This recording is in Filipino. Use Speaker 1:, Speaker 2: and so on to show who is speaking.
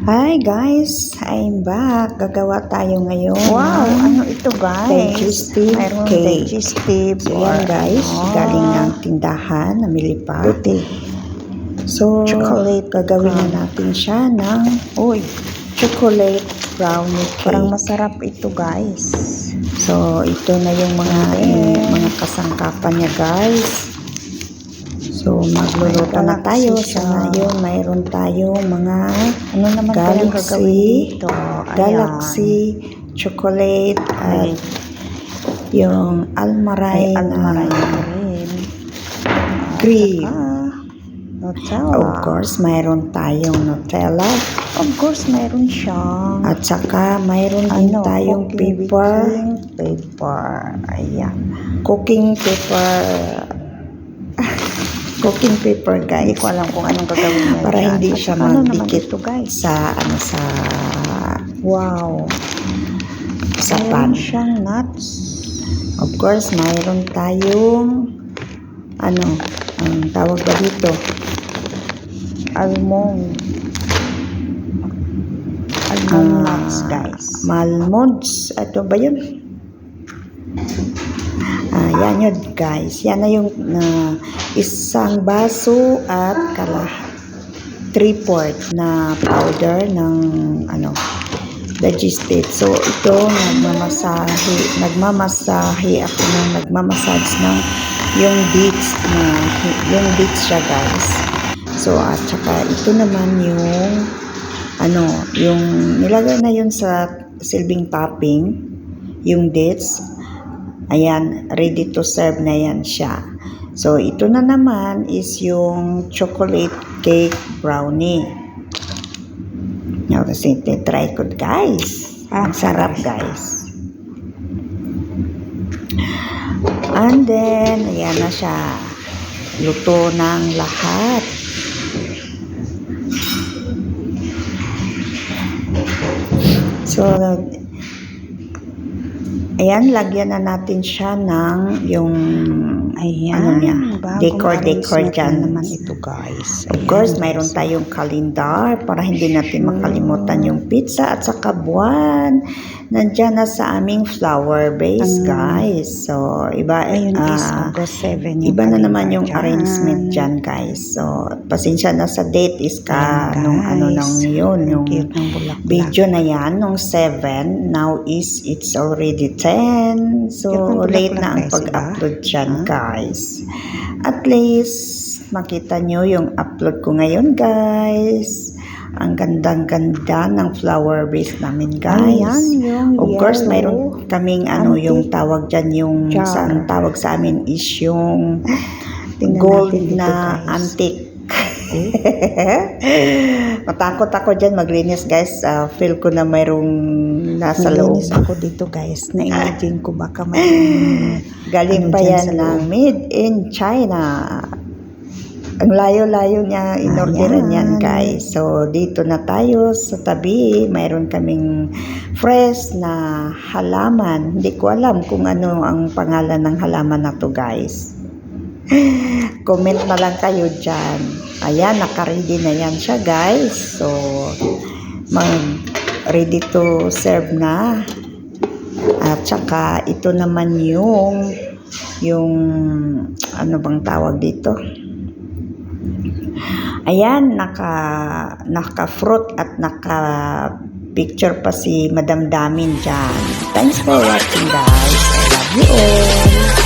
Speaker 1: Hi guys, I'm back. Gagawa tayo ngayon.
Speaker 2: Wow, ano ito guys?
Speaker 1: Digestive
Speaker 2: Mayroong
Speaker 1: cake.
Speaker 2: digestive.
Speaker 1: So yan guys, galing ng tindahan, namili pa. So,
Speaker 2: Chocolate
Speaker 1: gagawin na natin siya ng chocolate brownie cake.
Speaker 2: Parang masarap ito guys.
Speaker 1: So, ito na yung mga kasangkapan niya guys. So, magluluto na tayo. Sa ngayon, mayroon tayong mga
Speaker 2: Ano naman kayang gagawin dito?
Speaker 1: Galaxy chocolate at yung almaray na cream.
Speaker 2: Nutella.
Speaker 1: Of course, mayroon tayong Nutella.
Speaker 2: Of course, mayroon siyang
Speaker 1: At saka, mayroon din tayong paper.
Speaker 2: Ayan.
Speaker 1: Cooking paper. Cooking paper guys.
Speaker 2: Hindi ko alam kung anong gagawin niya
Speaker 1: para
Speaker 2: dyan.
Speaker 1: hindi siya
Speaker 2: Ano naman
Speaker 1: magdikit
Speaker 2: ito guys?
Speaker 1: sa
Speaker 2: Wow.
Speaker 1: Sa
Speaker 2: Mayroon
Speaker 1: pan.
Speaker 2: siyang nuts.
Speaker 1: Of course, mayroon tayong ang tawag ba dito?
Speaker 2: Almond nuts guys.
Speaker 1: Malmods. Ito ba yun? Yan yun guys. Yan na yung isang baso at 3/4 na powder ng digestive. So ito nagmamasahe ako nagmamassage ng yung dates siya guys. So at saka ito naman yung nilagay na yun sa silbing topping, yung dates. Ayan, ready to serve na yan siya. So, ito na naman is yung chocolate cake brownie. Kasi try ko guys. Ang sarap guys. And then, ayan na siya. Luto ng lahat. So, ayan, lagyan na natin siya ng yung decor dyan.
Speaker 2: Naman ito guys.
Speaker 1: Of course, mayroon tayong kalendar para hindi natin makalimutan yung pizza at saka buwan. Nandyan na sa aming flower base guys. So, iba iba na naman yung arrangement dyan guys. So, pasensya na sa date is yung video na yan nung 7. Now it's already 10. So, late na ang pag-upload dyan guys. At least, makita nyo yung upload ko ngayon guys. Ang gandang-ganda ng flower base namin guys. Of course, mayroon kaming yung tawag dyan, yung ang tawag sa amin is yung gold na antique. Matakot ako dyan maglinis guys. Feel ko na mayroong nasa loob.
Speaker 2: Maglinis ako dito guys. Na-imagine ko baka may
Speaker 1: galing pa yan ng made in China. Ang layo-layo niya inorderan yan guys. So dito na tayo sa tabi. Mayroon kaming fresh na halaman. Hindi ko alam kung ano ang pangalan ng halaman na to guys. Comment na lang kayo dyan. Ayan, naka-ready na yan siya guys. So ready to serve na. At saka ito naman yung ano bang tawag dito? Ayan, naka-fruit at naka-picture pa si Madam Damin dyan. Thanks for watching guys. I love you all.